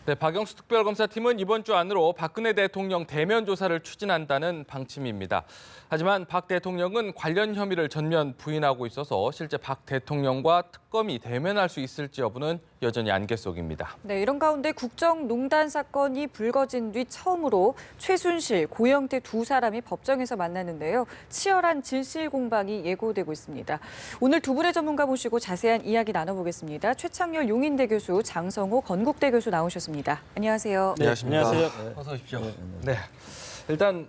네, 박영수 특별검사팀은 이번 주 안으로 박근혜 대통령 대면 조사를 추진한다는 방침입니다. 하지만 박 대통령은 관련 혐의를 전면 부인하고 있어서 실제 박 대통령과 특검이 대면할 수 있을지 여부는 여전히 안개 속입니다. 네, 이런 가운데 국정농단 사건이 불거진 뒤 처음으로 최순실, 고영태 두 사람이 법정에서 만나는데요. 치열한 진실 공방이 예고되고 있습니다. 오늘 두 분의 전문가 모시고 자세한 이야기 나눠보겠습니다. 최창렬 용인대 교수, 장성호 건국대 교수 나오셨습니다. 안녕하세요. 네, 안녕하십니까. 안녕하세요. 어서 오십시오. 네, 일단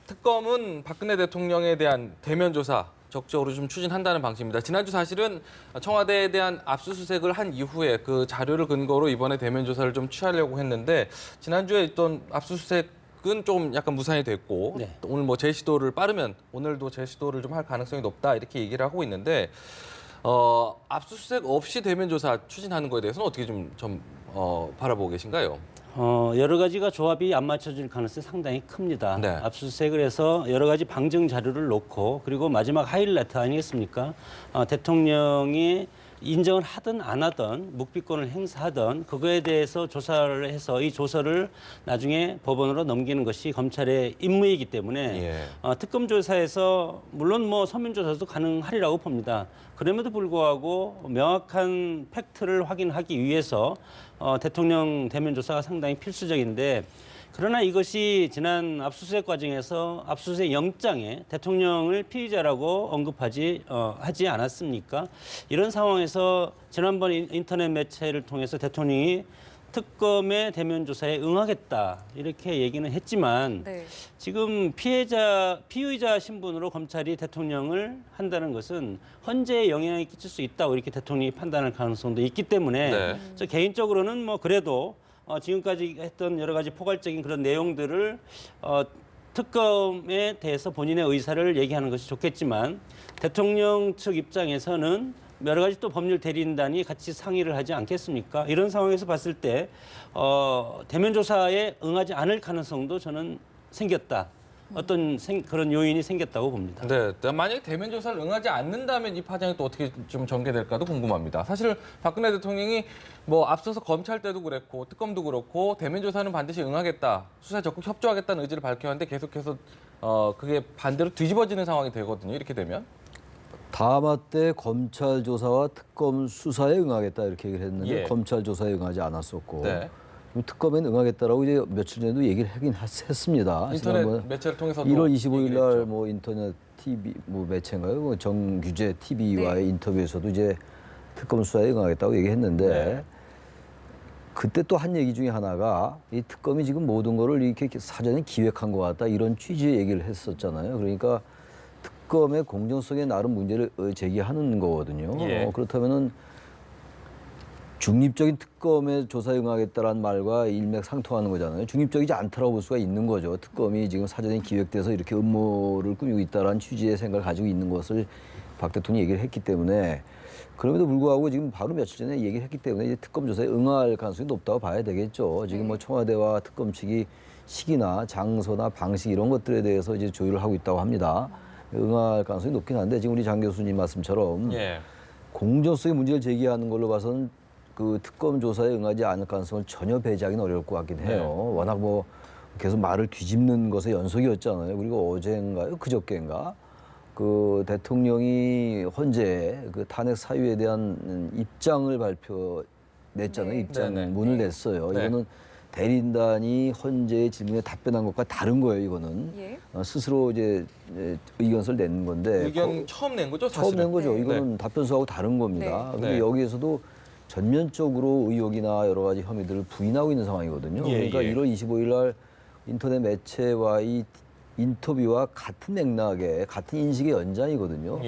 특검은 박근혜 대통령에 대한 대면 조사 적극적으로 좀 추진한다는 방침입니다. 지난주 사실은 청와대에 대한 압수수색을 한 이후에 그 자료를 근거로 이번에 대면 조사를 좀 취하려고 했는데 지난주에 있던 압수수색은 좀 약간 무산이 됐고 네. 오늘 뭐 재시도를 빠르면 오늘도 재시도를 좀 할 가능성이 높다 이렇게 얘기를 하고 있는데 압수수색 없이 대면 조사 추진하는 거에 대해서는 어떻게 좀 바라보고 계신가요? 여러 가지가 조합이 안 맞춰질 가능성이 상당히 큽니다. 네. 압수수색을 해서 여러 가지 방증 자료를 놓고 그리고 마지막 하이라이트 아니겠습니까? 대통령이 인정을 하든 안 하든 묵비권을 행사하든 그거에 대해서 조사를 해서 이 조서를 나중에 법원으로 넘기는 것이 검찰의 임무이기 때문에 특검 조사에서 물론 뭐 서면 조사도 가능하리라고 봅니다. 그럼에도 불구하고 명확한 팩트를 확인하기 위해서 대통령 대면 조사가 상당히 필수적인데 그러나 이것이 지난 압수수색 과정에서 압수수색 영장에 대통령을 피의자라고 하지 않았습니까? 이런 상황에서 지난번 인터넷 매체를 통해서 대통령이 특검의 대면 조사에 응하겠다 이렇게 얘기는 했지만 네. 지금 피의자 신분으로 검찰이 대통령을 한다는 것은 헌재에 영향이 끼칠 수 있다고 이렇게 대통령이 판단할 가능성도 있기 때문에 저 개인적으로는 뭐 그래도 지금까지 했던 여러 가지 포괄적인 그런 내용들을 특검에 대해서 본인의 의사를 얘기하는 것이 좋겠지만 대통령 측 입장에서는 여러 가지 또 법률 대리인단이 같이 상의를 하지 않겠습니까? 이런 상황에서 봤을 때 대면 조사에 응하지 않을 가능성도 저는 생겼다. 그런 요인이 생겼다고 봅니다. 네, 만약에 대면 조사를 응하지 않는다면 이 파장이 또 어떻게 좀 전개될까도 궁금합니다. 사실 박근혜 대통령이 뭐 앞서서 검찰 때도 그랬고 특검도 그렇고 대면 조사는 반드시 응하겠다, 수사에 적극 협조하겠다는 의지를 밝혔는데 계속해서 그게 반대로 뒤집어지는 상황이 되거든요. 이렇게 되면. 다마 때 검찰 조사와 특검 수사에 응하겠다 이렇게 얘기를 했는데 예. 검찰 조사에 응하지 않았었고 네. 특검엔 응하겠다라고 이제 며칠 전에도 얘기를 하긴 했습니다. 인터넷 지난번 매체를 통해서도 1월 25일 얘기를 날 했죠. 뭐 인터넷 TV 뭐 매체인가요? 뭐 정규제 TV와의 인터뷰에서도 이제 특검 수사에 응하겠다고 얘기했는데 네. 그때 또 한 얘기 중에 하나가 이 특검이 지금 모든 거를 이렇게 사전에 기획한 것 같다 이런 취지의 얘기를 했었잖아요. 그러니까 특검의 공정성에 나름 문제를 제기하는 거거든요. 예. 그렇다면은 중립적인 특검의 조사에 응하겠다라는 말과 일맥상통하는 거잖아요. 중립적이지 않다라고 볼 수가 있는 거죠. 특검이 지금 사전에 기획돼서 이렇게 음모를 꾸미고 있다라는 취지의 생각을 가지고 있는 것을 박 대통령이 얘기를 했기 때문에 그럼에도 불구하고 지금 바로 며칠 전에 얘기를 했기 때문에 이제 특검 조사에 응할 가능성이 높다고 봐야 되겠죠. 지금 뭐 청와대와 특검 측이 시기나 장소나 방식 이런 것들에 대해서 이제 조율을 하고 있다고 합니다. 응할 가능성이 높긴 한데 지금 우리 장 교수님 말씀처럼 공정성의 문제를 제기하는 걸로 봐서는 그 특검 조사에 응하지 않을 가능성을 전혀 배제하기는 어려울 것 같긴 해요. 워낙 뭐 계속 말을 뒤집는 것의 연속이었잖아요. 그리고 어제인가요? 그저께인가? 그 대통령이 헌재에 그 탄핵 사유에 대한 입장을 냈잖아요. 입장문을 냈어요. 네. 이거는 대리인단이 헌재의 질문에 답변한 것과 다른 거예요. 이거는 스스로 이제 의견서를 낸 건데 의견 처음 낸 거죠, 사실은? 처음 낸 거죠. 이거는 답변서하고 다른 겁니다. 근데 여기에서도 전면적으로 의혹이나 여러 가지 혐의들을 부인하고 있는 상황이거든요. 그러니까 1월 25일 날 인터넷 매체와의 인터뷰와 같은 맥락의 같은 인식의 연장이거든요.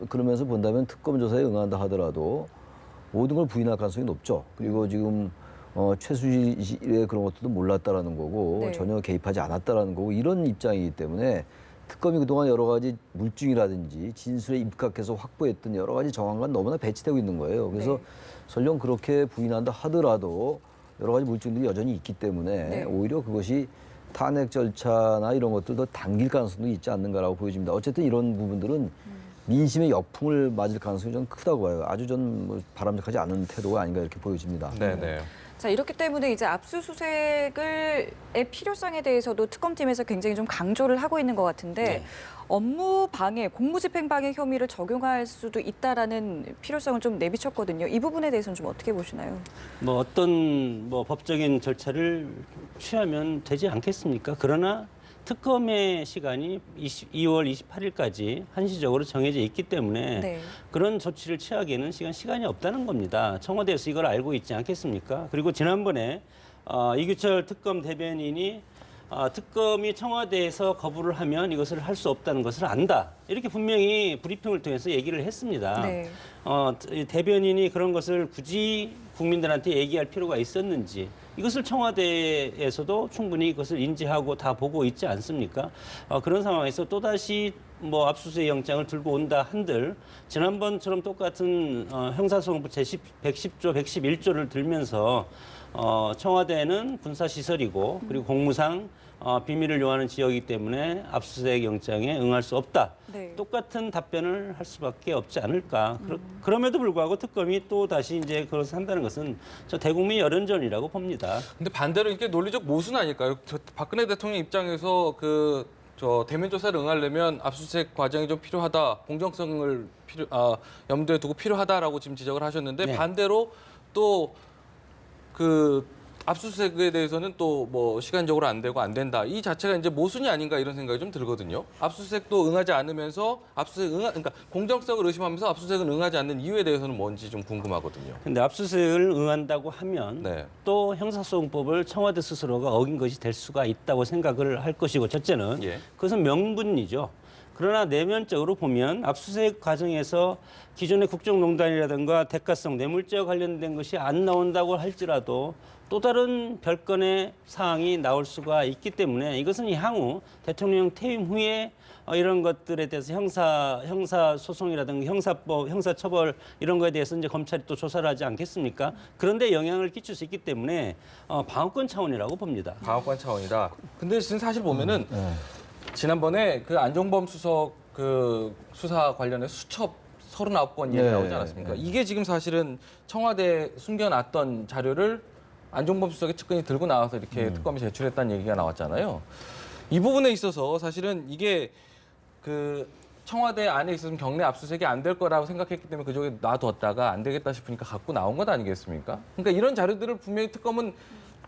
그러면서 본다면 특검 조사에 응한다 하더라도 모든 걸 부인할 가능성이 높죠. 그리고 지금 최순실의 그런 것들도 몰랐다라는 거고 전혀 개입하지 않았다라는 거고 이런 입장이기 때문에 특검이 그동안 여러 가지 물증이라든지 진술에 입각해서 확보했던 여러 가지 정황과 너무나 배치되고 있는 거예요. 그래서 설령 그렇게 부인한다 하더라도 여러 가지 물증들이 여전히 있기 때문에 오히려 그것이 탄핵 절차나 이런 것들도 당길 가능성도 있지 않는가라고 보여집니다. 어쨌든 이런 부분들은 민심의 역풍을 맞을 가능성이 좀 크다고 봐요. 아주 좀 바람직하지 않은 태도가 아닌가 이렇게 보여집니다. 네네. 자, 이렇기 때문에 이제 압수수색의 필요성에 대해서도 특검팀에서 굉장히 좀 강조를 하고 있는 것 같은데 네. 업무 방해, 공무집행 방해 혐의를 적용할 수도 있다라는 필요성을 좀 내비쳤거든요. 이 부분에 대해서는 좀 어떻게 보시나요? 뭐 어떤 뭐 법적인 절차를 취하면 되지 않겠습니까? 그러나 특검의 시간이 2월 28일까지 한시적으로 정해져 있기 때문에 네. 그런 조치를 취하기에는 시간이 없다는 겁니다. 청와대에서 이걸 알고 있지 않겠습니까? 그리고 지난번에 이규철 특검 대변인이 특검이 청와대에서 거부를 하면 이것을 할 수 없다는 것을 안다. 이렇게 분명히 브리핑을 통해서 얘기를 했습니다. 네. 대변인이 그런 것을 굳이 국민들한테 얘기할 필요가 있었는지 이것을 청와대에서도 충분히 이것을 인지하고 다 보고 있지 않습니까? 그런 상황에서 또다시 뭐 압수수색 영장을 들고 온다 한들 지난번처럼 똑같은 형사소송부 제110조, 111조를 들면서 청와대는 군사시설이고 그리고 공무상 비밀을 요하는 지역이기 때문에 압수수색 영장에 응할 수 없다. 네. 똑같은 답변을 할 수밖에 없지 않을까. 그럼에도 불구하고 특검이 또 다시 이제 그것을 한다는 것은 저 대국민 여론전이라고 봅니다. 근데 반대로 이게 논리적 모순 아닐까요? 박근혜 대통령 입장에서 대면 조사를 응하려면 압수수색 과정이 좀 필요하다, 공정성을 염두에 두고 필요하다라고 지금 지적을 하셨는데 네. 반대로 또 압수수색에 대해서는 또 뭐 시간적으로 안 되고 안 된다. 이 자체가 이제 모순이 아닌가 이런 생각이 좀 들거든요. 압수수색도 응하지 않으면서 그러니까 공정성을 의심하면서 압수수색은 응하지 않는 이유에 대해서는 뭔지 좀 궁금하거든요. 근데 압수수색을 응한다고 하면 네. 또 형사소송법을 청와대 스스로가 어긴 것이 될 수가 있다고 생각을 할 것이고 첫째는 예. 그것은 명분이죠. 그러나 내면적으로 보면 압수수색 과정에서 기존의 국정농단이라든가 대가성 뇌물죄와 관련된 것이 안 나온다고 할지라도 또 다른 별건의 사항이 나올 수가 있기 때문에 이것은 향후 대통령 퇴임 후에 이런 것들에 대해서 형사 소송이라든가 형사법, 형사처벌 이런 거에 대해서 이제 검찰이 또 조사를 하지 않겠습니까? 그런데 영향을 끼칠 수 있기 때문에 방어권 차원이라고 봅니다. 방어권 차원이다. 근데 지금 사실 보면은 지난번에 그 안종범 수석 수사 관련해서 수첩 39건 얘기 네. 나오지 않았습니까? 이게 지금 사실은 청와대에 숨겨놨던 자료를 안종범 수석의 측근이 들고 나와서 이렇게 특검이 제출했다는 얘기가 나왔잖아요. 이 부분에 있어서 사실은 이게 청와대 안에 있었으면 경내 압수수색이 안 될 거라고 생각했기 때문에 그쪽에 놔뒀다가 안 되겠다 싶으니까 갖고 나온 것 아니겠습니까? 그러니까 이런 자료들을 분명히 특검은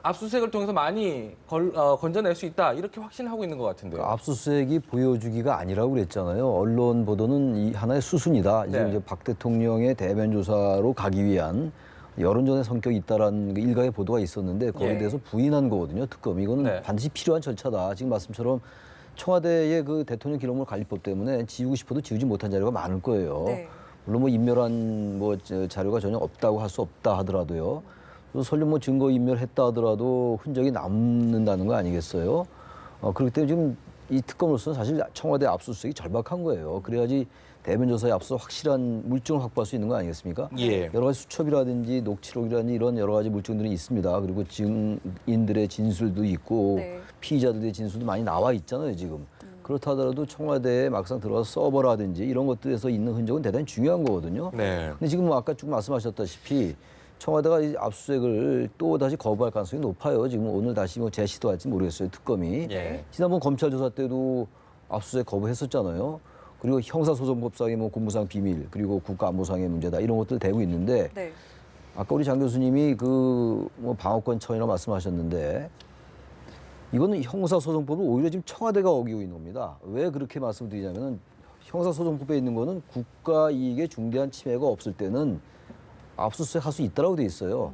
압수수색을 통해서 많이 건져낼 수 있다 이렇게 확신하고 있는 것 같은데요. 압수수색이 보여주기가 아니라고 그랬잖아요. 언론 보도는 이 하나의 수순이다. 네. 이제 박 대통령의 대면 조사로 가기 위한 여론전의 성격이 있다라는 일각의 보도가 있었는데 거기에 예. 대해서 부인한 거거든요. 특검 이거는 네. 반드시 필요한 절차다. 지금 말씀처럼 청와대의 그 대통령 기록물 관리법 때문에 지우고 싶어도 지우지 못한 자료가 많을 거예요. 네. 물론 뭐 인멸한 자료가 전혀 없다고 할 수 없다 하더라도요. 또 설령 뭐 증거 인멸했다 하더라도 흔적이 남는다는 거 아니겠어요? 그렇기 때문에 지금 이 특검으로서는 사실 청와대 압수수색이 절박한 거예요. 그래야지 대면 조사에 앞서 확실한 물증을 확보할 수 있는 거 아니겠습니까? 예. 여러 가지 수첩이라든지 녹취록이라든지 이런 여러 가지 물증들이 있습니다. 그리고 증인들의 진술도 있고 네. 피의자들의 진술도 많이 나와 있잖아요, 지금. 그렇다 하더라도 청와대에 막상 들어가서 서버라든지 이런 것들에서 있는 흔적은 대단히 중요한 거거든요. 네. 근데 지금 뭐 아까 쭉 말씀하셨다시피 청와대가 이 압수수색을 또 다시 거부할 가능성이 높아요. 지금 오늘 다시 뭐 재시도할지 모르겠어요, 특검이. 예. 지난번 검찰 조사 때도 압수수색 거부했었잖아요. 그리고 형사소송법상의 뭐 공무상 비밀 그리고 국가안보상의 문제다 이런 것들 대고 있는데 네. 아까 우리 장 교수님이 뭐 방어권 차원이라고 말씀하셨는데 이거는 형사소송법을 오히려 지금 청와대가 어기고 있는 겁니다. 왜 그렇게 말씀드리냐면은 형사소송법에 있는 거는 국가 이익에 중대한 침해가 없을 때는 압수수색 할 수 있다라고 돼 있어요.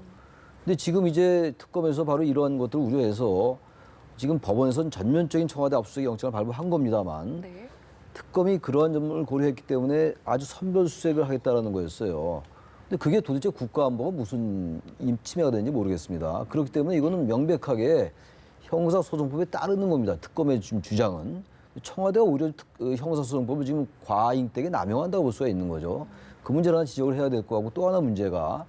근데 지금 이제 특검에서 바로 이러한 것들을 우려해서 지금 법원에서는 전면적인 청와대 압수수색 영장을 발부한 겁니다만 네. 특검이 그러한 점을 고려했기 때문에 아주 선별수색을 하겠다라는 거였어요. 근데 그게 도대체 국가안보가 무슨 침해가 되는지 모르겠습니다. 그렇기 때문에 이거는 명백하게 형사소송법에 따르는 겁니다. 특검의 지금 주장은. 청와대가 오히려 형사소송법을 지금 과잉되게 남용한다고 볼 수가 있는 거죠. 그 문제를 하나 지적을 해야 될 거 같고 또 하나 문제가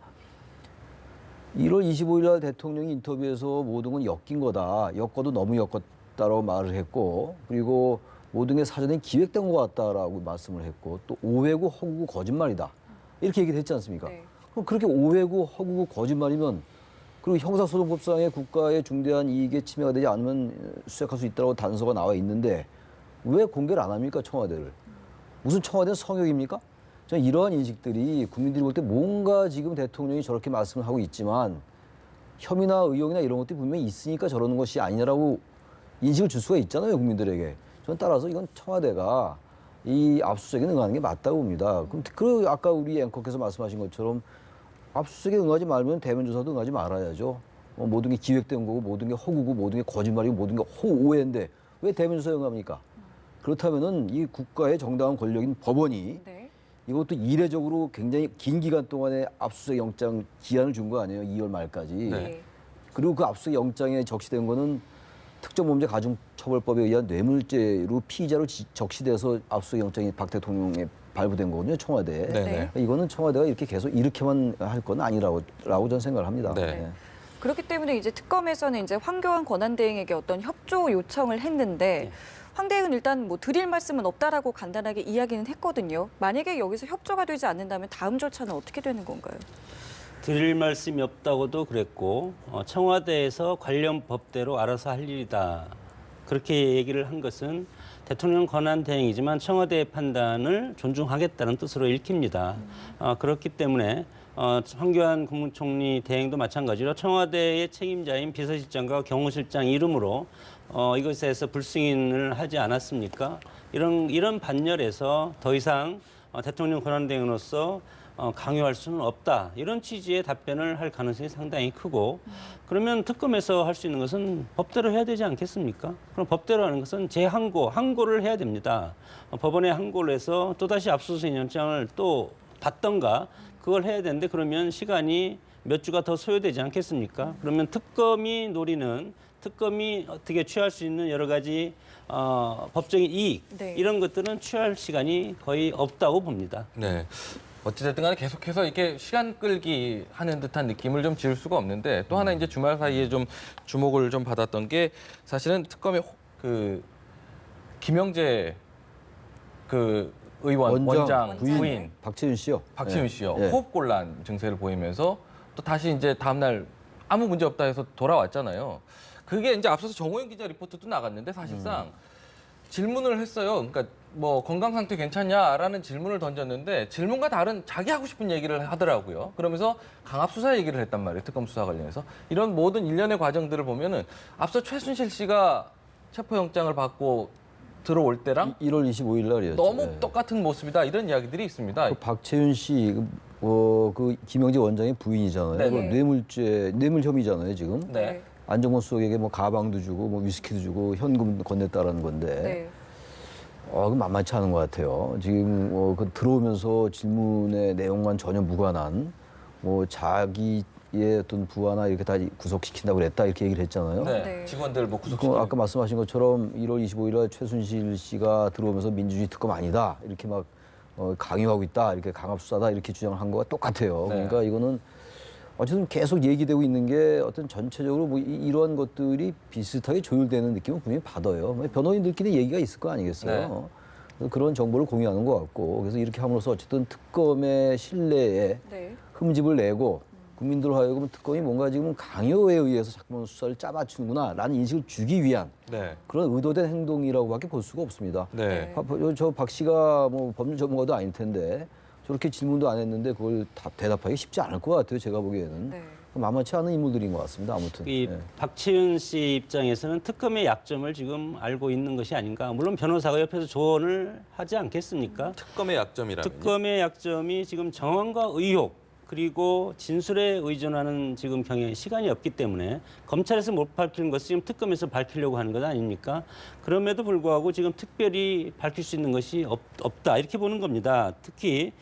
1월 25일 날 대통령이 인터뷰에서 모든 건 엮인 거다. 엮어도 너무 엮었다라고 말을 했고 그리고 모든 게 사전에 기획된 것 같다라고 말씀을 했고 또 오해고 허구고 거짓말이다. 이렇게 얘기를 했지 않습니까? 네. 그럼 그렇게 오해고 허구고 거짓말이면 그리고 형사소송법상에 국가의 중대한 이익에 침해가 되지 않으면 수색할 수 있다고 단서가 나와 있는데 왜 공개를 안 합니까, 청와대를? 무슨 청와대는 성역입니까? 저는 이러한 인식들이 국민들이 볼 때 뭔가 지금 대통령이 저렇게 말씀을 하고 있지만 혐의나 의혹이나 이런 것들이 분명히 있으니까 저러는 것이 아니냐라고 인식을 줄 수가 있잖아요, 국민들에게. 저는 따라서 이건 청와대가 이 압수수색에 응하는 게 맞다고 봅니다. 그리고 아까 우리 앵커께서 말씀하신 것처럼 압수수색에 응하지 말면 대면 조사도 응하지 말아야죠. 모든 게 기획된 거고 모든 게 허구고 모든 게 거짓말이고 모든 게 오해인데 왜 대면 조사에 응합니까? 그렇다면은 이 국가의 정당한 권력인 법원이 네. 이것도 이례적으로 굉장히 긴 기간 동안에 압수수색 영장 기한을 준 거 아니에요? 2월 말까지. 네. 그리고 그 압수수색 영장에 적시된 거는 특정범죄 가중처벌법에 의한 뇌물죄로 피의자로 적시돼서 압수수색 영장이 박 대통령에 발부된 거거든요, 청와대에. 네. 이거는 청와대가 이렇게 계속 이렇게만 할 건 아니라고 저는 생각을 합니다. 네. 그렇기 때문에 이제 특검에서는 이제 황교안 권한대행에게 어떤 협조 요청을 했는데 황 대행은 일단 뭐 드릴 말씀은 없다라고 간단하게 이야기는 했거든요. 만약에 여기서 협조가 되지 않는다면 다음 절차는 어떻게 되는 건가요? 드릴 말씀이 없다고도 그랬고 청와대에서 관련 법대로 알아서 할 일이다. 그렇게 얘기를 한 것은 대통령 권한 대행이지만 청와대의 판단을 존중하겠다는 뜻으로 읽힙니다. 그렇기 때문에 황교안 국무총리 대행도 마찬가지로 청와대의 책임자인 비서실장과 경호실장 이름으로 이것에 대해서 불승인을 하지 않았습니까? 이런 반열에서 더 이상 대통령 권한 대행으로서 강요할 수는 없다. 이런 취지의 답변을 할 가능성이 상당히 크고 그러면 특검에서 할 수 있는 것은 법대로 해야 되지 않겠습니까? 그럼 법대로 하는 것은 항고를 해야 됩니다. 법원에 항고를 해서 또다시 압수수색 영장을 또 받던가 그걸 해야 되는데 그러면 시간이 몇 주가 더 소요되지 않겠습니까? 그러면 특검이 어떻게 취할 수 있는 여러 가지 법적인 이익 네. 이런 것들은 취할 시간이 거의 없다고 봅니다. 네. 어찌됐든 간에 계속해서 이렇게 시간 끌기 하는 듯한 느낌을 좀 지울 수가 없는데 또 하나 이제 주말 사이에 좀 주목을 좀 받았던 게 사실은 특검의 그 김영재 그 의원 원장 부인 박채윤 씨요. 박지윤 씨요. 예. 호흡곤란 증세를 보이면서 또 다시 이제 다음날 아무 문제 없다 해서 돌아왔잖아요. 그게 이제 앞서서 정호영 기자 리포트도 나갔는데 사실상 질문을 했어요. 그러니까 뭐 건강 상태 괜찮냐라는 질문을 던졌는데 질문과 다른 자기 하고 싶은 얘기를 하더라고요. 그러면서 강압 수사 얘기를 했단 말이에요. 특검 수사 관련해서. 이런 모든 일련의 과정들을 보면은 앞서 최순실 씨가 체포영장을 받고 들어올 때랑 1월 25일 날이었죠. 너무 네. 똑같은 모습이다. 이런 이야기들이 있습니다. 그 박채윤 씨, 그 김영재 원장의 부인이잖아요. 네네. 그 뇌물 혐의잖아요, 지금. 네. 안정권 수석에게 뭐 가방도 주고 뭐 위스키도 주고 현금 건넸다라는 건데. 네. 그 만만치 않은 것 같아요. 지금 그 들어오면서 질문의 내용만 전혀 무관한 뭐 자기의 어떤 부하나 이렇게 다 구속시킨다고 그랬다 이렇게 얘기를 했잖아요. 네. 네. 직원들 뭐 구속시키는. 아까 말씀하신 것처럼 1월 25일 날 최순실 씨가 들어오면서 민주주의 특검 아니다 이렇게 막 강요하고 있다 이렇게 강압수사다 이렇게 주장을 한 거와 똑같아요. 네. 그러니까 이거는 어쨌든 계속 얘기되고 있는 게 어떤 전체적으로 뭐 이러한 것들이 비슷하게 조율되는 느낌을 분명히 받아요. 뭐 변호인들끼리 얘기가 있을 거 아니겠어요. 네. 그래서 그런 정보를 공유하는 것 같고 그래서 이렇게 함으로써 어쨌든 특검의 신뢰에 네. 흠집을 내고 국민들 하여금 특검이 뭔가 지금 강요에 의해서 자꾸만 수사를 짜맞추는구나라는 인식을 주기 위한 네. 그런 의도된 행동이라고밖에 볼 수가 없습니다. 네. 저 박 씨가 뭐 법률 전문가도 아닐 텐데 저렇게 질문도 안 했는데 그걸 대답하기 쉽지 않을 것 같아요. 제가 보기에는. 네. 만만치 않은 인물들인 것 같습니다. 아무튼. 이 네. 박채윤 씨 입장에서는 특검의 약점을 지금 알고 있는 것이 아닌가. 물론 변호사가 옆에서 조언을 하지 않겠습니까? 특검의 약점이라면. 특검의 약점이 지금 정황과 의혹 그리고 진술에 의존하는 지금 경향 시간이 없기 때문에 검찰에서 못 밝히는 것을 지금 특검에서 밝히려고 하는 것 아닙니까? 그럼에도 불구하고 지금 특별히 밝힐 수 있는 것이 없다 이렇게 보는 겁니다. 특히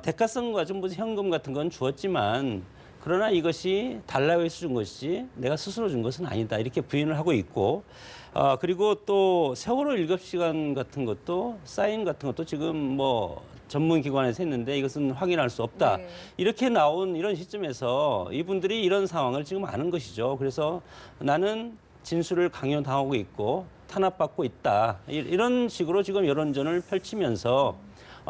대가성과 좀 현금 같은 건 주었지만 그러나 이것이 달라고 해서 준 것이지 내가 스스로 준 것은 아니다 이렇게 부인을 하고 있고 그리고 또 세월호 일급시간 같은 것도 사인 같은 것도 지금 뭐 전문기관에서 했는데 이것은 확인할 수 없다. 네. 이렇게 나온 이런 시점에서 이분들이 이런 상황을 지금 아는 것이죠. 그래서 나는 진술을 강요당하고 있고 탄압받고 있다. 이런 식으로 지금 여론전을 펼치면서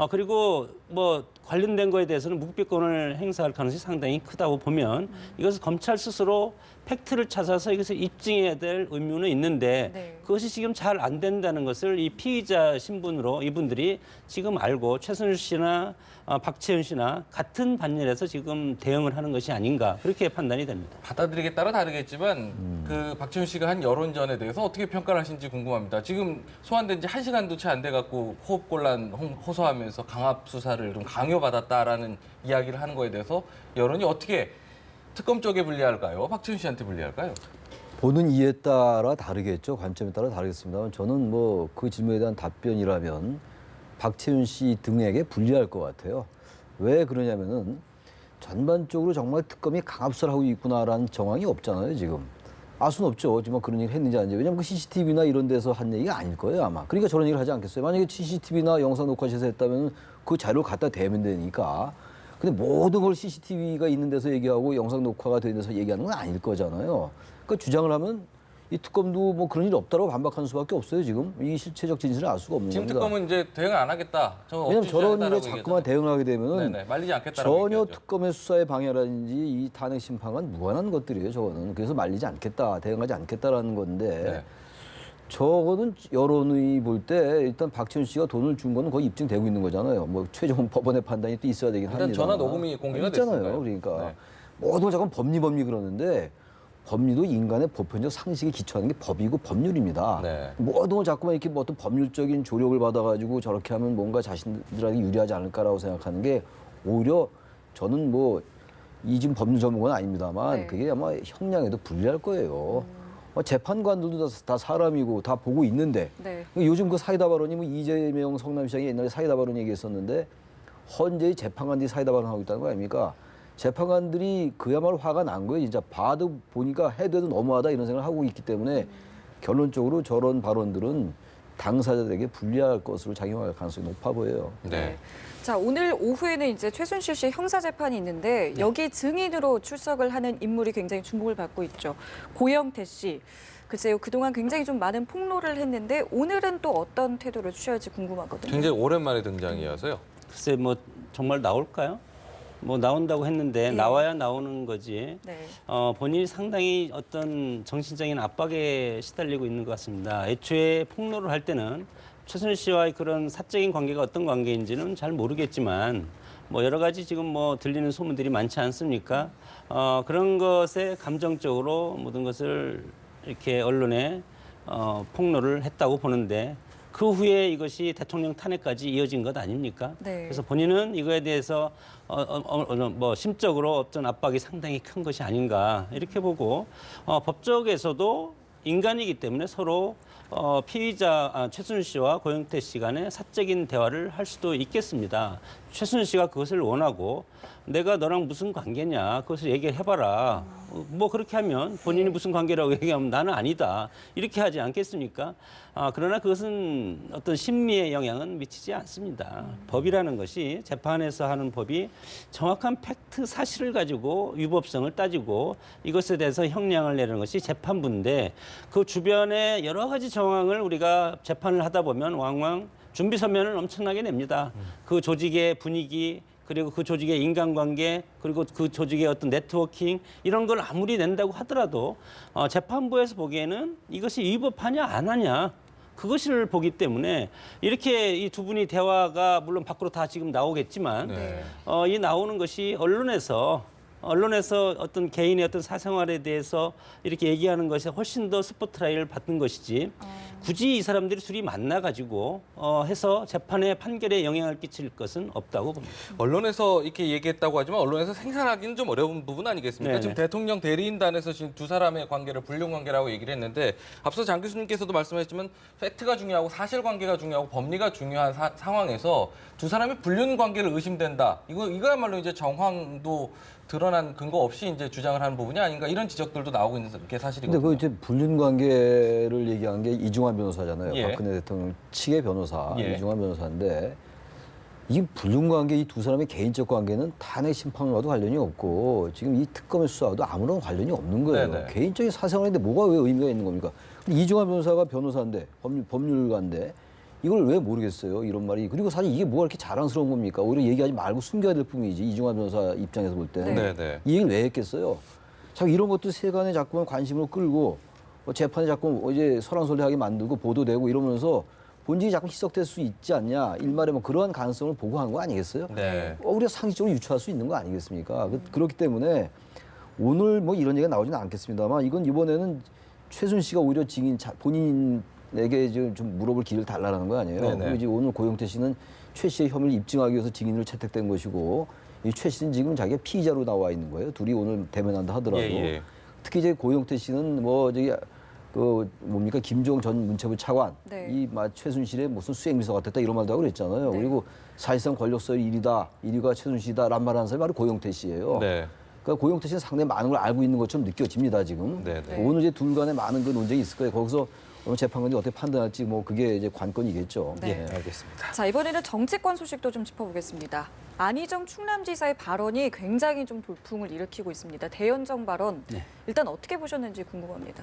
그리고 뭐 관련된 거에 대해서는 묵비권을 행사할 가능성이 상당히 크다고 보면 이것을 검찰 스스로 팩트를 찾아서 이것을 입증해야 될 의무는 있는데 네. 그것이 지금 잘 안 된다는 것을 이 피의자 신분으로 이분들이 지금 알고 최순실 씨나 박채윤 씨나 같은 반열에서 지금 대응을 하는 것이 아닌가 그렇게 판단이 됩니다. 받아들이기에 따라 다르겠지만 그 박지훈 씨가 한 여론전에 대해서 어떻게 평가를 하시는지 궁금합니다. 지금 소환된 지 1시간도 채 안 돼 갖고 호흡곤란 호소하면서 강압 수사를 좀 강요받았다라는 이야기를 하는 거에 대해서 여론이 어떻게 특검 쪽에 불리할까요? 박지훈 씨한테 불리할까요? 보는 이에 따라 다르겠죠. 관점에 따라 다르겠습니다만 저는 뭐 그 질문에 대한 답변이라면 박채윤 씨 등에게 불리할 것 같아요. 왜 그러냐면은 전반적으로 정말 특검이 강압수사를 하고 있구나라는 정황이 없잖아요, 지금. 알 수는 없죠. 지금 그런 얘기를 했는지 아닌지. 왜냐하면 그 CCTV나 이런 데서 한 얘기가 아닐 거예요, 아마. 그러니까 저런 얘기를 하지 않겠어요. 만약에 CCTV나 영상 녹화실에서 했다면 그 자료를 갖다 대면 되니까. 근데 모든 걸 CCTV가 있는 데서 얘기하고 영상 녹화가 된 데서 얘기하는 건 아닐 거잖아요. 그러니까 주장을 하면 이 특검도 뭐 그런 일 없다라고 반박하는 수밖에 없어요, 지금. 이 실체적 진실을 알 수가 없는 지금 겁니다. 특검은 이제 대응을 안 하겠다. 왜냐하면 저런 일에 자꾸만 대응을 하게 되면은 네네, 말리지 않겠다라고 전혀 얘기하죠. 특검의 수사의 방해라든지 이 탄핵 심판과는 무관한 것들이에요. 저거는 그래서 말리지 않겠다, 대응하지 않겠다라는 건데 네. 저거는 여론이 볼 때 일단 박지훈 씨가 돈을 준 거는 거의 입증되고 있는 거잖아요. 뭐 최종 법원의 판단이 또 있어야 되긴 합니다. 일단 전화 녹음이 공개가 있잖아요. 됐으니까요. 그러니까 네. 모든 걸 자꾸 법리 그러는데 법리도 인간의 보편적 상식에 기초하는 게 법이고 법률입니다. 네. 모든 걸 자꾸만 이렇게 뭐 어떤 법률적인 조력을 받아가지고 저렇게 하면 뭔가 자신들에게 유리하지 않을까라고 생각하는 게 오히려 저는 뭐 이 지금 법률 전문가는 아닙니다만 네. 그게 아마 형량에도 불리할 거예요. 재판관들도 다 사람이고 다 보고 있는데 네. 요즘 그 사이다 발언이 뭐 이재명 성남시장이 옛날에 사이다 발언 얘기했었는데 헌재의 재판관들이 사이다 발언하고 있다는 거 아닙니까? 재판관들이 그야말로 화가 난 거예요. 진짜 봐도 보니까 해도 너무하다 이런 생각을 하고 있기 때문에 결론적으로 저런 발언들은 당사자들에게 불리할 것으로 작용할 가능성이 높아 보여요. 네. 자, 오늘 오후에는 이제 최순실 씨 형사 재판이 있는데 여기 증인으로 출석을 하는 인물이 굉장히 주목을 받고 있죠. 고영태 씨. 글쎄요, 그동안 굉장히 좀 많은 폭로를 했는데 오늘은 또 어떤 태도를 취할지 궁금하거든요. 굉장히 오랜만에 등장이어서요. 글쎄 뭐 정말 나올까요? 뭐 나온다고 했는데 네. 나와야 나오는 거지. 네. 본인이 상당히 어떤 정신적인 압박에 시달리고 있는 것 같습니다. 애초에 폭로를 할 때는 최순실 씨와의 그런 사적인 관계가 어떤 관계인지는 잘 모르겠지만 뭐 여러 가지 지금 뭐 들리는 소문들이 많지 않습니까? 그런 것에 감정적으로 모든 것을 이렇게 언론에 폭로를 했다고 보는데 그 후에 이것이 대통령 탄핵까지 이어진 것 아닙니까? 네. 그래서 본인은 이거에 대해서 뭐 심적으로 어떤 압박이 상당히 큰 것이 아닌가 이렇게 보고 법적에서도 인간이기 때문에 서로 피의자 최순실 씨와 고영태 씨 간의 사적인 대화를 할 수도 있겠습니다. 최순실 씨가 그것을 원하고 내가 너랑 무슨 관계냐 그것을 얘기를 해봐라. 뭐 그렇게 하면 본인이 무슨 관계라고 얘기하면 나는 아니다. 이렇게 하지 않겠습니까? 그러나 그것은 어떤 심리의 영향은 미치지 않습니다. 법이라는 것이 재판에서 하는 법이 정확한 팩트 사실을 가지고 위법성을 따지고 이것에 대해서 형량을 내리는 것이 재판부인데 그 주변에 여러 가지 정황을 우리가 재판을 하다 보면 왕왕 준비 서면을 엄청나게 냅니다. 그 조직의 분위기 그리고 그 조직의 인간관계 그리고 그 조직의 어떤 네트워킹 이런 걸 아무리 낸다고 하더라도 재판부에서 보기에는 이것이 위법하냐 안 하냐 그것을 보기 때문에 이렇게 이 두 분이 대화가 물론 밖으로 다 지금 나오겠지만 네. 이 나오는 것이 언론에서 어떤 개인의 어떤 사생활에 대해서 이렇게 얘기하는 것이 훨씬 더 스포트라이트를 받는 것이지 굳이 이 사람들이 둘이 만나가지고 해서 재판의 판결에 영향을 끼칠 것은 없다고 봅니다. 언론에서 이렇게 얘기했다고 하지만 언론에서 생산하기는 좀 어려운 부분 아니겠습니까? 네네. 지금 대통령 대리인단에서 지금 두 사람의 관계를 불륜관계라고 얘기를 했는데 앞서 장 교수님께서도 말씀하셨지만 팩트가 중요하고 사실관계가 중요하고 법리가 중요한 상황에서 두 사람의 불륜관계를 의심된다. 이거야말로 이제 정황도 드러난 근거 없이 이제 주장을 하는 부분이 아닌가 이런 지적들도 나오고 있는 게 사실이거든요. 근데 그 이제 불륜 관계를 얘기한 게 이중환 변호사잖아요. 예. 박근혜 대통령 측의 변호사 예. 이중환 변호사인데 이 불륜 관계 이 두 사람의 개인적 관계는 탄핵 심판과도 관련이 없고 지금 이 특검의 수사와도 아무런 관련이 없는 거예요. 네네. 개인적인 사생활인데 뭐가 왜 의미가 있는 겁니까? 근데 이중환 변호사가 변호사인데 법률가인데 이걸 왜 모르겠어요? 이런 말이. 그리고 사실 이게 뭐가 이렇게 자랑스러운 겁니까? 오히려 얘기하지 말고 숨겨야 될 뿐이지. 이중환 변호사 입장에서 볼 때. 네. 이 얘기를 왜 했겠어요? 자, 이런 것도 세간에 자꾸만 관심을 끌고 재판에 자꾸 이제 설왕설래하게 만들고 보도되고 이러면서 본질이 자꾸 희석될 수 있지 않냐. 일말에 뭐 그러한 가능성을 보고한 거 아니겠어요? 네. 우리가 상식적으로 유추할 수 있는 거 아니겠습니까? 그렇기 때문에 오늘 뭐 이런 얘기가 나오지는 않겠습니다만 이건 이번에는 최순실씨가 오히려 증인 본인에게 좀 물어볼 기회를 달라는 거 아니에요? 네네. 그리고 이제 오늘 고영태 씨는 최 씨의 혐의를 입증하기 위해서 증인으로 채택된 것이고 이 최 씨는 지금 자기가 피의자로 나와 있는 거예요. 둘이 오늘 대면한다 하더라도 예. 특히 이제 고영태 씨는 뭐 저기 그 뭡니까 김종 전 문체부 차관 네. 이 최순실의 무슨 수행비서 같았다 이런 말도 하고 그랬잖아요. 네. 그리고 사실상 권력서열 1위가 최순실이다란 말하는 사람이 바로 고영태 씨예요. 네. 그러니까 고영태 씨는 상당히 많은 걸 알고 있는 것처럼 느껴집니다 지금. 네. 오늘 이제 둘 간에 많은 그 논쟁이 있을 거예요. 거기서 오늘 재판관이 어떻게 판단할지 뭐 그게 이제 관건이겠죠. 네. 예, 알겠습니다. 자, 이번에는 정치권 소식도 좀 짚어보겠습니다. 안희정 충남지사의 발언이 굉장히 좀 돌풍을 일으키고 있습니다. 대연정 발언 일단 어떻게 보셨는지 궁금합니다.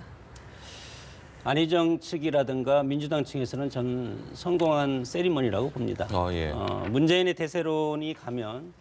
안희정 측이라든가 민주당 측에서는 저는 성공한 세리머니라고 봅니다. 예. 문재인의 대세론이 가면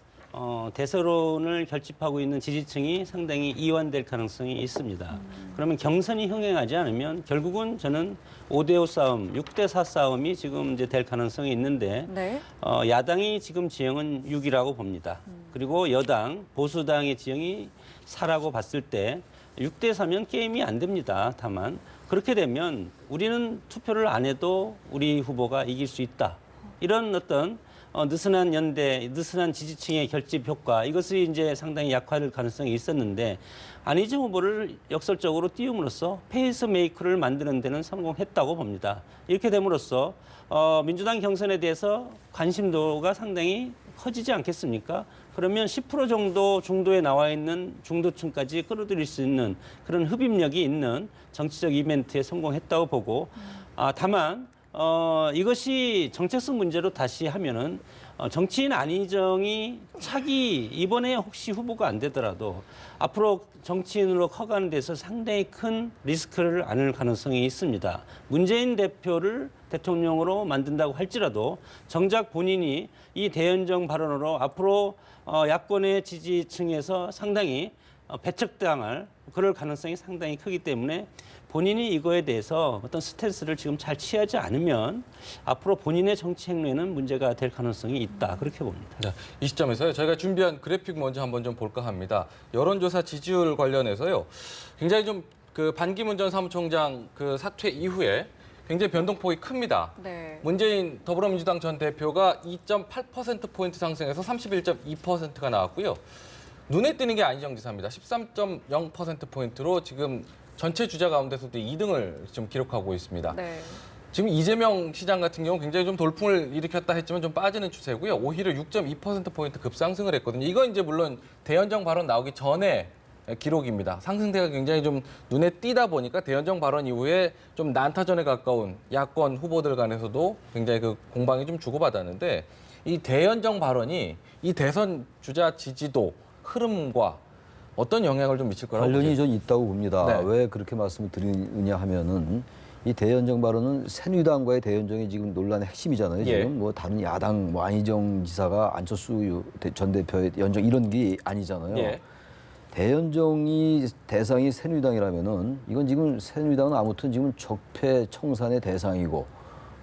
대세론을 결집하고 있는 지지층이 상당히 이완될 가능성이 있습니다. 그러면 경선이 흥행하지 않으면 결국은 저는 5대5 싸움, 6대4 싸움이 지금 이제 될 가능성이 있는데 네. 야당이 지금 지형은 6이라고 봅니다. 그리고 여당, 보수당의 지형이 4라고 봤을 때 6대4면 게임이 안 됩니다. 다만 그렇게 되면 우리는 투표를 안 해도 우리 후보가 이길 수 있다. 이런 어떤 느슨한 연대, 느슨한 지지층의 결집 효과 이것이 이제 상당히 약화될 가능성이 있었는데 안희정 후보를 역설적으로 띄움으로써 페이스메이커를 만드는 데는 성공했다고 봅니다. 이렇게 됨으로써 민주당 경선에 대해서 관심도가 상당히 커지지 않겠습니까? 그러면 10% 정도 중도에 나와 있는 중도층까지 끌어들일 수 있는 그런 흡입력이 있는 정치적 이벤트에 성공했다고 보고 다만 이것이 정책성 문제로 다시 하면은 정치인 안희정이 차기 이번에 혹시 후보가 안 되더라도 앞으로 정치인으로 커가는 데서 상당히 큰 리스크를 안을 가능성이 있습니다. 문재인 대표를 대통령으로 만든다고 할지라도 정작 본인이 이 대연정 발언으로 앞으로 야권의 지지층에서 상당히 배척당할 그럴 가능성이 상당히 크기 때문에 본인이 이거에 대해서 어떤 스탠스를 지금 잘 취하지 않으면 앞으로 본인의 정치 행로에는 문제가 될 가능성이 있다. 그렇게 봅니다. 네, 이 시점에서요. 저희가 준비한 그래픽 먼저 한번 좀 볼까 합니다. 여론조사 지지율 관련해서요. 굉장히 좀 그 반기문 전 사무총장 그 사퇴 이후에 굉장히 변동폭이 큽니다. 네. 문재인 더불어민주당 전 대표가 2.8%포인트 상승해서 31.2%가 나왔고요. 눈에 띄는 게 안희정 지사입니다. 13.0%포인트로 지금 전체 주자 가운데서도 2등을 좀 기록하고 있습니다. 네. 지금 이재명 시장 같은 경우 굉장히 좀 돌풍을 일으켰다 했지만 좀 빠지는 추세고요. 오히려 6.2%포인트 급상승을 했거든요. 이건 이제 물론 대연정 발언 나오기 전에 기록입니다. 상승세가 굉장히 좀 눈에 띄다 보니까 대연정 발언 이후에 좀 난타전에 가까운 야권 후보들 간에서도 굉장히 그 공방이 좀 주고받았는데 이 대연정 발언이 이 대선 주자 지지도 흐름과 어떤 영향을 좀 미칠 거라고 관련이 보세요? 좀 있다고 봅니다. 네. 왜 그렇게 말씀을 드리느냐 하면은 이 대연정 발언은 새누리당과의 대연정이 지금 논란의 핵심이잖아요. 예. 지금 뭐 다른 야당 뭐 안희정 지사가 안철수 전 대표의 연정 이런 게 아니잖아요. 예. 대연정이 대상이 새누리당이라면은 이건 지금 새누리당은 아무튼 지금 적폐 청산의 대상이고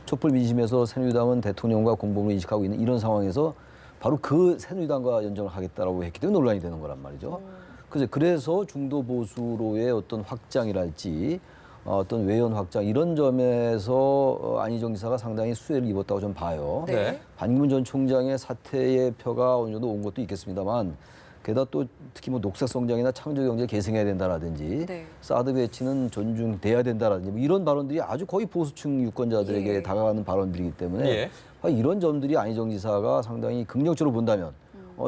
촛불 민심에서 새누리당은 대통령과 공범으로 인식하고 있는 이런 상황에서 바로 그 새누리당과 연정을 하겠다라고 했기 때문에 논란이 되는 거란 말이죠. 그래서 중도 보수로의 어떤 확장이랄지 어떤 외연 확장 이런 점에서 안희정 지사가 상당히 수혜를 입었다고 좀 봐요. 네. 반기문 전 총장의 사퇴의 표가 어느 정도 온 것도 있겠습니다만 게다가 또 특히 뭐 녹색 성장이나 창조 경제를 계승해야 된다라든지 네. 사드 배치는 존중돼야 된다라든지 뭐 이런 발언들이 아주 거의 보수층 유권자들에게 예. 다가가는 발언들이기 때문에 예. 이런 점들이 안희정 지사가 상당히 긍정적으로 본다면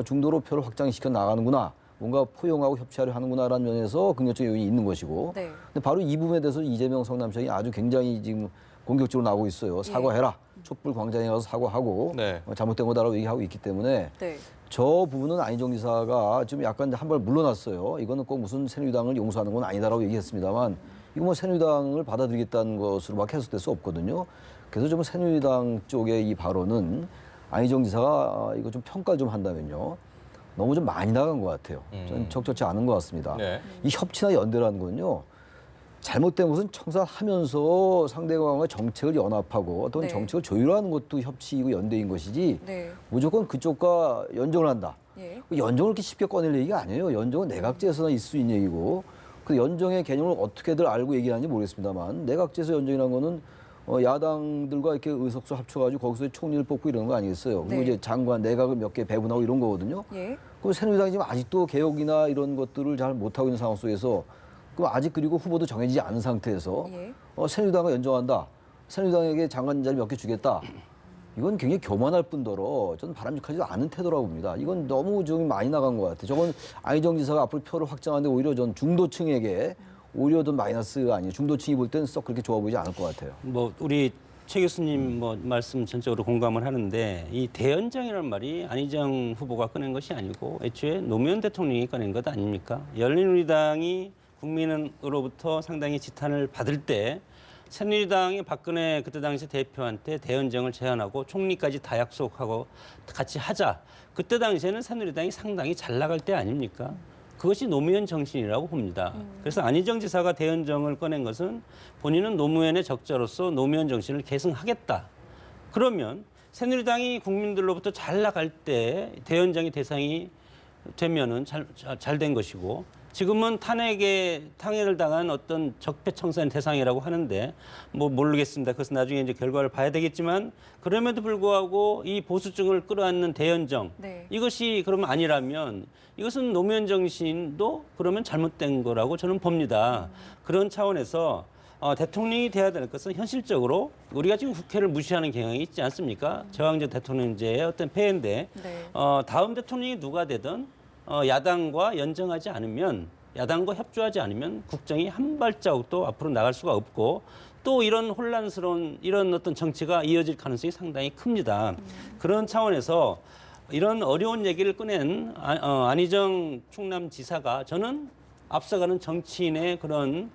중도로 표를 확장시켜 나가는구나. 뭔가 포용하고 협치하려 하는구나라는 면에서 긍정적인 요인이 있는 것이고 네. 근데 바로 이 부분에 대해서 이재명 성남시장이 아주 굉장히 지금 공격적으로 나오고 있어요. 사과해라. 촛불 광장에 가서 사과하고 네. 잘못된 거다라고 얘기하고 있기 때문에 네. 저 부분은 안희정 지사가 좀 약간 한 발 물러났어요. 이거는 꼭 무슨 새누리당을 용서하는 건 아니다라고 얘기했습니다만 이거 뭐 새누리당을 받아들이겠다는 것으로밖에 해석될 수 없거든요. 그래서 좀 새누리당 쪽의 이 발언은 안희정 지사가 이거 좀 평가를 좀 한다면요. 너무 좀 많이 나간 것 같아요. 저는 적절치 않은 것 같습니다. 네. 이 협치나 연대라는 건요. 잘못된 것은 청산하면서 상대방의 정책을 연합하고 어떤 네. 정책을 조율하는 것도 협치이고 연대인 것이지 네. 무조건 그쪽과 연정을 한다. 예. 그 연정을 이렇게 쉽게 꺼낼 얘기가 아니에요. 연정은 내각제에서나 있을 수 있는 얘기고 그 연정의 개념을 어떻게들 알고 얘기하는지 모르겠습니다만 내각제에서 연정이라는 거는 야당들과 이렇게 의석수 합쳐가지고 거기서 총리를 뽑고 이러는 거 아니겠어요. 그리고 네. 이제 장관 내각을 몇 개 배분하고 이런 거거든요. 예. 그럼 새누리당이 지금 아직도 개혁이나 이런 것들을 잘 못하고 있는 상황 속에서 그럼 아직 그리고 후보도 정해지지 않은 상태에서 예. 새누리당과 연정한다. 새누리당에게 장관 자리 몇 개 주겠다. 이건 굉장히 교만할 뿐더러 저는 바람직하지도 않은 태도라고 봅니다. 이건 너무 좀 많이 나간 것 같아요. 저건 안희정 지사가 앞으로 표를 확장하는데 오히려 전 중도층에게 오히려 더 마이너스가 아니에요. 중도층이 볼 때는 썩 그렇게 좋아 보이지 않을 것 같아요. 뭐 우리 최 교수님 뭐 말씀 전적으로 공감을 하는데 이 대연정이라는 말이 안희정 후보가 꺼낸 것이 아니고 애초에 노무현 대통령이 꺼낸 것 아닙니까? 열린우리당이 국민으로부터 상당히 지탄을 받을 때 새누리당이 박근혜 그때 당시 대표한테 대연정을 제안하고 총리까지 다 약속하고 같이 하자. 그때 당시에는 새누리당이 상당히 잘 나갈 때 아닙니까? 그것이 노무현 정신이라고 봅니다. 그래서 안희정 지사가 대연정을 꺼낸 것은 본인은 노무현의 적자로서 노무현 정신을 계승하겠다. 그러면 새누리당이 국민들로부터 잘 나갈 때 대연정의 대상이 되면은 잘 된 것이고 지금은 탄핵을 당한 어떤 적폐청산 대상이라고 하는데 뭐 모르겠습니다. 그것은 나중에 이제 결과를 봐야 되겠지만 그럼에도 불구하고 이 보수층을 끌어안는 대연정 네. 이것이 그러면 아니라면 이것은 노무현 정신도 그러면 잘못된 거라고 저는 봅니다. 그런 차원에서 대통령이 돼야 될 것은 현실적으로 우리가 지금 국회를 무시하는 경향이 있지 않습니까? 저항적 대통령제의 어떤 폐해인데 네. 다음 대통령이 누가 되든 야당과 연정하지 않으면 야당과 협조하지 않으면 국정이 한 발자국도 앞으로 나갈 수가 없고 또 이런 혼란스러운 이런 어떤 정치가 이어질 가능성이 상당히 큽니다. 그런 차원에서 이런 어려운 얘기를 꺼낸 안희정 충남지사가 저는 앞서가는 정치인의 그런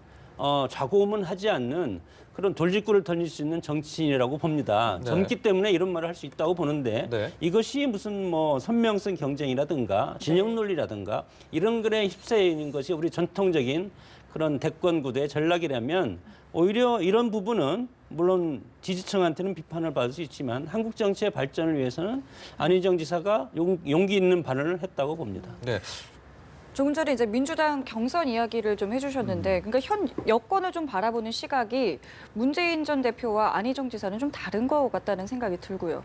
좌고우문 하지 않는 그런 돌직구를 던질 수 있는 정치인이라고 봅니다. 네. 젊기 때문에 이런 말을 할 수 있다고 보는데 네. 이것이 무슨 뭐 선명성 경쟁이라든가 진영 논리라든가 이런 글에 휩싸이는 것이 우리 전통적인 그런 대권 구도의 전략이라면 오히려 이런 부분은 물론 지지층한테는 비판을 받을 수 있지만 한국 정치의 발전을 위해서는 안희정 지사가 용기 있는 발언을 했다고 봅니다. 네. 조금 전에 이제 민주당 경선 이야기를 좀 해주셨는데, 그러니까 현 여권을 좀 바라보는 시각이 문재인 전 대표와 안희정 지사는 좀 다른 것 같다는 생각이 들고요.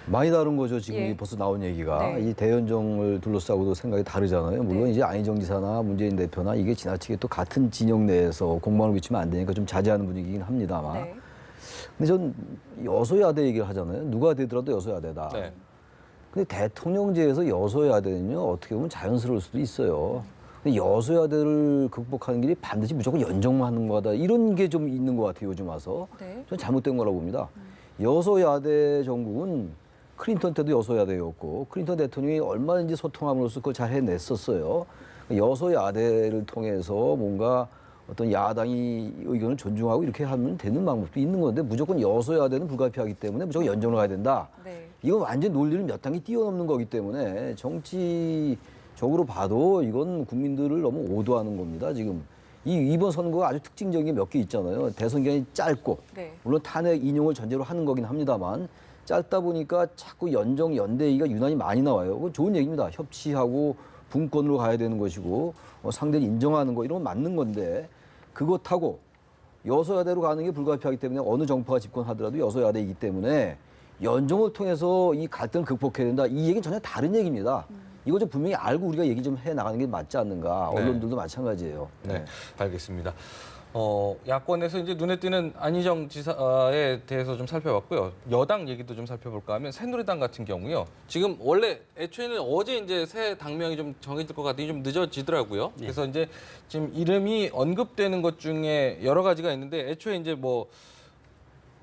많이 다른 거죠. 지금 예. 벌써 나온 얘기가. 네. 이 대연정을 둘러싸고도 생각이 다르잖아요. 물론 네. 이제 안희정 지사나 문재인 대표나 이게 지나치게 또 같은 진영 내에서 공방을 비치면 안 되니까 좀 자제하는 분위기긴 합니다만. 네. 근데 전 여소야대 얘기를 하잖아요. 누가 되더라도 여소야대다. 네. 근데 대통령제에서 여소야대는요, 어떻게 보면 자연스러울 수도 있어요. 근데 여소야대를 극복하는 길이 반드시 무조건 연정만 하는 거다. 이런 게 좀 있는 것 같아요, 요즘 와서. 네. 전 잘못된 거라고 봅니다. 여소야대 정국은 클린턴 때도 여소야대였고, 클린턴 대통령이 얼마든지 소통함으로써 그걸 잘 해냈었어요. 여소야대를 통해서 뭔가 어떤 야당이 의견을 존중하고 이렇게 하면 되는 방법도 있는 건데 무조건 여소야대는 불가피하기 때문에 무조건 연정을 가야 된다. 네. 이건 완전 논리를 몇 단계 뛰어넘는 거기 때문에 정치적으로 봐도 이건 국민들을 너무 오도하는 겁니다. 지금 이번 선거가 아주 특징적인 게 몇 개 있잖아요. 대선 기간이 짧고 네. 물론 탄핵 인용을 전제로 하는 거긴 합니다만 짧다 보니까 자꾸 연정 연대 얘기가 유난히 많이 나와요. 그건 좋은 얘기입니다. 협치하고 분권으로 가야 되는 것이고 상대를 인정하는 거 이런 건 맞는 건데 그것하고 여소야대로 가는 게 불가피하기 때문에 어느 정파가 집권하더라도 여소야대이기 때문에 연정을 통해서 이 갈등을 극복해야 된다. 이 얘기는 전혀 다른 얘기입니다. 이거 좀 분명히 알고 우리가 얘기 좀 해 나가는 게 맞지 않는가. 네. 언론들도 마찬가지예요. 네, 알겠습니다. 야권에서 이제 눈에 띄는 안희정 지사에 대해서 좀 살펴봤고요. 여당 얘기도 좀 살펴볼까 하면 새누리당 같은 경우요. 지금 원래 애초에는 어제 이제 새 당명이 좀 정해질 것 같더니 좀 늦어지더라고요. 그래서 이제 지금 이름이 언급되는 것 중에 여러 가지가 있는데 애초에 이제 뭐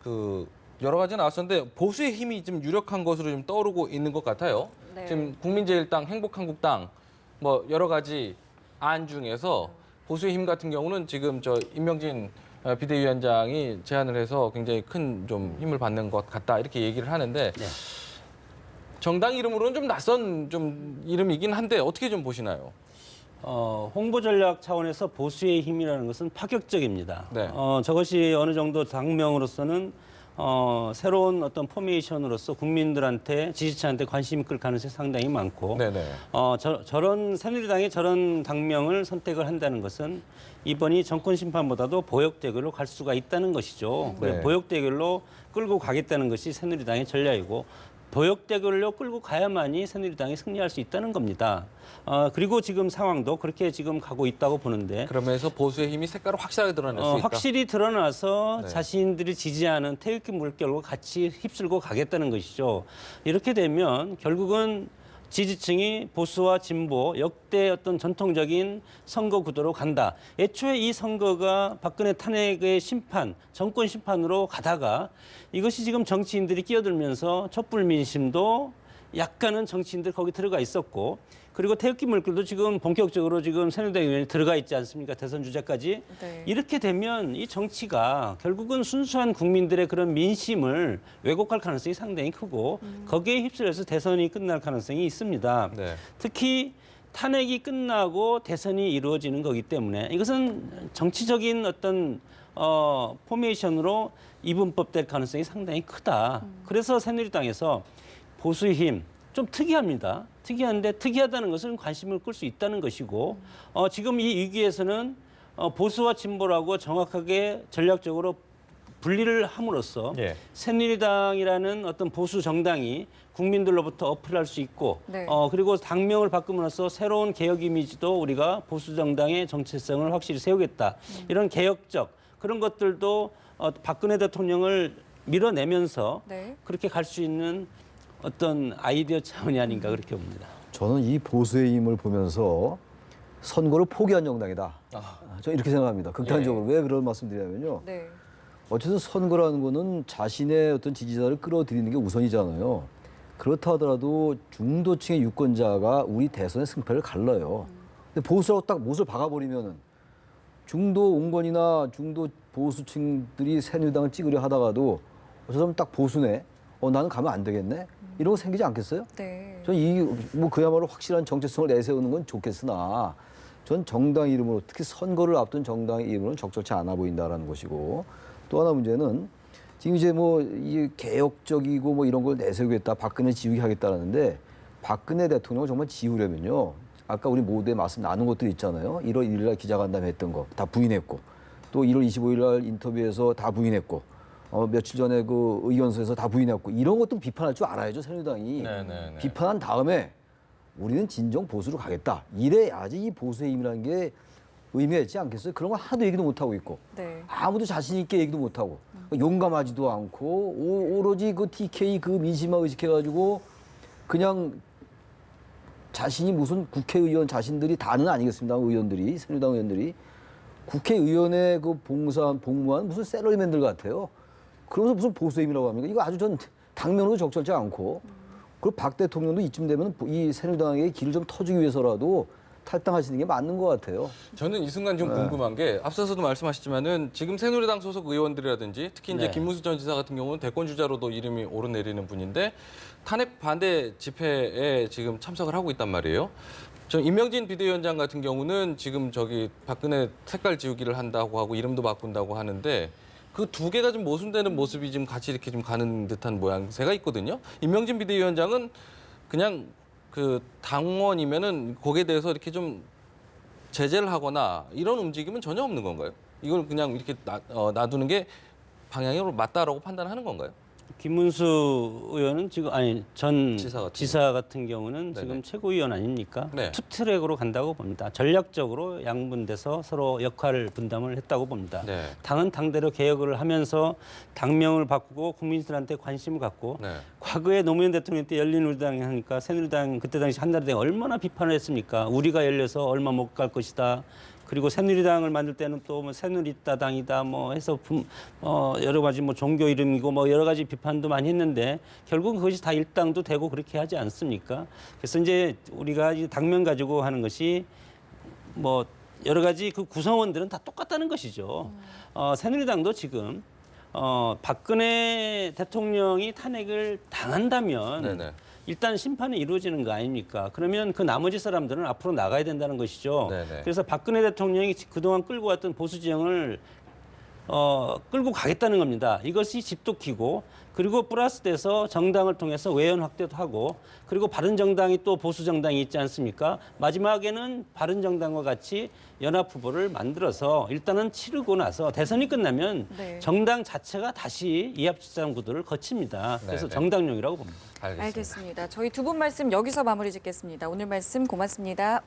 그 여러 가지 나왔었는데 보수의 힘이 좀 유력한 것으로 좀 떠오르고 있는 것 같아요. 네. 지금 국민제일당, 행복한국당 뭐 여러 가지 안 중에서 보수의 힘 같은 경우는 지금 저 임명진 비대위원장이 제안을 해서 굉장히 큰 좀 힘을 받는 것 같다 이렇게 얘기를 하는데 네. 정당 이름으로는 좀 낯선 좀 이름이긴 한데 어떻게 좀 보시나요? 홍보 전략 차원에서 보수의 힘이라는 것은 파격적입니다. 네. 저것이 어느 정도 당명으로서는 새로운 어떤 포메이션으로서 국민들한테 지지층한테 관심이 끌 가능성이 상당히 많고 네네. 저런 새누리당이 저런 당명을 선택을 한다는 것은 이번이 정권 심판보다도 보역 대결로 갈 수가 있다는 것이죠. 네. 보역 대결로 끌고 가겠다는 것이 새누리당의 전략이고 보역 대결로 끌고 가야만이 새누리당이 승리할 수 있다는 겁니다. 그리고 지금 상황도 그렇게 지금 가고 있다고 보는데 그러면서 보수의 힘이 색깔을 확실하게 드러낼 수 있다. 확실히 드러나서 네. 자신들이 지지하는 태극기 물결과 같이 휩쓸고 가겠다는 것이죠. 이렇게 되면 결국은 지지층이 보수와 진보 역대 어떤 전통적인 선거 구도로 간다. 애초에 이 선거가 박근혜 탄핵의 심판, 정권 심판으로 가다가 이것이 지금 정치인들이 끼어들면서 촛불 민심도 약간은 정치인들 거기 들어가 있었고 그리고 태극기 물결도 지금 본격적으로 지금 새누리당 의원이 들어가 있지 않습니까? 대선 주자까지. 네. 이렇게 되면 이 정치가 결국은 순수한 국민들의 그런 민심을 왜곡할 가능성이 상당히 크고 거기에 휩쓸려서 대선이 끝날 가능성이 있습니다. 네. 특히 탄핵이 끝나고 대선이 이루어지는 거기 때문에 이것은 정치적인 어떤 포메이션으로 이분법될 가능성이 상당히 크다. 그래서 새누리당에서 보수의 힘, 좀 특이합니다. 특이한데 특이하다는 것은 관심을 끌 수 있다는 것이고 지금 이 위기에서는 보수와 진보라고 정확하게 전략적으로 분리를 함으로써 예. 새누리당이라는 어떤 보수 정당이 국민들로부터 어필할 수 있고 네. 그리고 당명을 바꿈으로써 새로운 개혁 이미지도 우리가 보수 정당의 정체성을 확실히 세우겠다. 이런 개혁적 그런 것들도 박근혜 대통령을 밀어내면서 네. 그렇게 갈 수 있는 어떤 아이디어 차원이 아닌가 그렇게 봅니다. 저는 이 보수의 힘을 보면서 선거를 포기한 정당이다. 아. 저는 이렇게 생각합니다. 극단적으로. 왜 그런 말씀드리냐면요. 네. 어쨌든 선거라는 거는 자신의 어떤 지지자를 끌어들이는 게 우선이잖아요. 그렇다 하더라도 중도층의 유권자가 우리 대선의 승패를 갈라요. 근데 보수라고 딱 못을 박아버리면은 중도 온건이나 중도 보수층들이 새누리당을 찍으려 하다가도 저 사람 딱 보수네. 나는 가면 안 되겠네. 이런 거 생기지 않겠어요? 네. 전 뭐 그야말로 확실한 정체성을 내세우는 건 좋겠으나 전 정당 이름으로 특히 선거를 앞둔 정당의 이름으로는 적절치 않아 보인다라는 것이고 또 하나 문제는 지금 이제 뭐 이 개혁적이고 뭐 이런 걸 내세우겠다 박근혜 지우게 하겠다라는데 박근혜 대통령을 정말 지우려면요 아까 우리 모두의 말씀 나눈 것들 있잖아요 1월 1일 날 기자간담회 했던 거 다 부인했고 또 1월 25일 날 인터뷰에서 다 부인했고 며칠 전에 그 의원소에서 다 부인했고 이런 것도 비판할 줄 알아야죠 새누리당이 네네네. 비판한 다음에 우리는 진정 보수로 가겠다 이래야지 이 보수의 힘이라는 게 의미가 있지 않겠어요? 그런 거 하나도 얘기도 못 하고 있고 네. 아무도 자신 있게 얘기도 못 하고 용감하지도 않고 오로지 그 TK 그 민심만 의식해가지고 그냥 자신이 무슨 국회의원 자신들이 다는 아니겠습니다 의원들이 새누리당 의원들이 국회의원의 그 복무한 무슨 셀러리맨들 같아요. 그러면서 무슨 보수의 힘이라고 합니까? 이거 아주 전 당면으로 적절치 않고 그리고 박 대통령도 이쯤 되면 이 새누리당의 길을 좀 터주기 위해서라도 탈당하시는 게 맞는 것 같아요. 저는 이 순간 좀 궁금한 게 앞서서도 말씀하셨지만은 지금 새누리당 소속 의원들이라든지 특히 이제 네. 김문수 전 지사 같은 경우는 대권 주자로도 이름이 오르내리는 분인데 탄핵 반대 집회에 지금 참석을 하고 있단 말이에요. 저 임명진 비대위원장 같은 경우는 지금 저기 박근혜 색깔 지우기를 한다고 하고 이름도 바꾼다고 하는데 그 두 개가 좀 모순되는 모습이 지금 같이 이렇게 좀 가는 듯한 모양새가 있거든요. 임명진 비대위원장은 그냥 그 당원이면은 거기에 대해서 이렇게 좀 제재를 하거나 이런 움직임은 전혀 없는 건가요? 이걸 그냥 이렇게 놔두는 게 방향으로 맞다라고 판단하는 건가요? 김문수 의원은 지금 전 지사 지사 같은 경우는 네네. 지금 최고위원 아닙니까? 네. 투트랙으로 간다고 봅니다. 전략적으로 양분돼서 서로 역할 분담을 했다고 봅니다. 네. 당은 당대로 개혁을 하면서 당명을 바꾸고 국민들한테 관심을 갖고 네. 과거에 노무현 대통령 때 열린우리당이 하니까 새누리당 그때 당시 한나라당이 얼마나 비판을 했습니까? 우리가 열려서 얼마 못 갈 것이다. 그리고 새누리당을 만들 때는 또 뭐 새누리따당이다 뭐 해서 여러 가지 뭐 종교 이름이고 뭐 여러 가지 비판도 많이 했는데 결국 그것이 다 일당도 되고 그렇게 하지 않습니까? 그래서 이제 우리가 이 당면 가지고 하는 것이 뭐 여러 가지 그 구성원들은 다 똑같다는 것이죠. 새누리당도 지금 박근혜 대통령이 탄핵을 당한다면 네네. 일단 심판이 이루어지는 거 아닙니까? 그러면 그 나머지 사람들은 앞으로 나가야 된다는 것이죠. 네네. 그래서 박근혜 대통령이 그동안 끌고 왔던 보수 지형을 끌고 가겠다는 겁니다. 이것이 집도키고 그리고 플러스 돼서 정당을 통해서 외연 확대도 하고 그리고 바른정당이 또 보수 정당이 있지 않습니까? 마지막에는 바른정당과 같이 연합 후보를 만들어서 일단은 치르고 나서 대선이 끝나면 네. 정당 자체가 다시 이합집산 구도를 거칩니다. 그래서 네. 정당용이라고 봅니다. 알겠습니다. 알겠습니다. 저희 두 분 말씀 여기서 마무리 짓겠습니다. 오늘 말씀 고맙습니다.